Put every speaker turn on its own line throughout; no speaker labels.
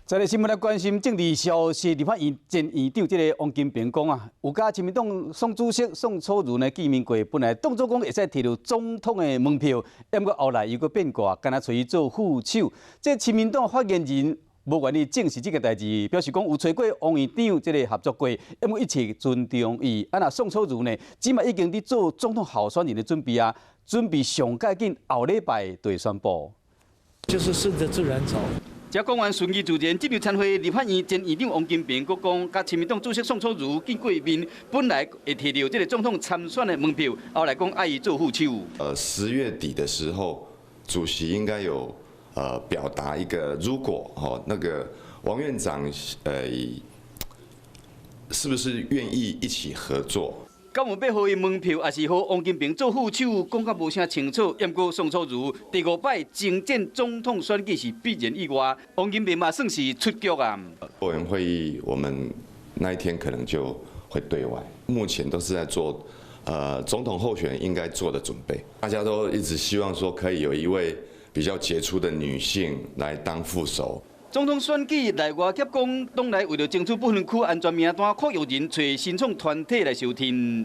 在咧新闻来关心政治消息，立法院前院长这个王金平讲啊，有甲亲民党宋主席宋楚瑜呢见面过，本来当作讲会使摕到总统的门票，不过后来又搁变卦，干那找伊做副手。这亲民党发言人无愿意证实这个代志，表示讲有找过王院长这个合作过，不过一切尊重伊。啊，那宋楚瑜呢，即马已经伫做总统候选人的准备啊，准备上届紧后礼拜就会宣布。
就是顺着自然走。
这讲完顺其自然，这场参会立法院前院长王金平佫讲，甲亲民党主席宋楚瑜见过面，本来会摕到这个总统参选的门票，后来讲爱伊做副手。
10月底的时候，主席应该有表达一个，如果那个王院长是不是愿意一起合作？
敢有要互伊门票，还是互王金平做副手，讲甲无啥清楚。不过宋楚瑜第5摆征战总统选举是必然意外，王金平嘛算是出局啊。
委员会议我们那一天可能就会对外，目前都是在做总统候选人应该做的准备。大家都一直希望说可以有一位比较杰出的女性来当副手。
总统选举内外协工党内为了争取不分区安全名单，扩有人找新创团体来收听。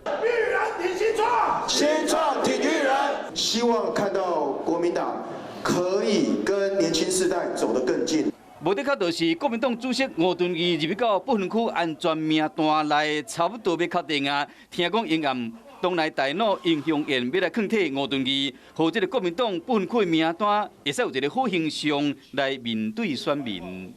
育人挺新创，
新创挺育人，希望看到国民党可以跟年轻世代走得更近。
无得较就是国民党主席吴敦义入去到不分区安全名单内，差不多要确定啊。听讲因暗党内大脑英雄宴要来劝退吴敦义，和这个国民党不分区名单会使有一个好形象来面对选民。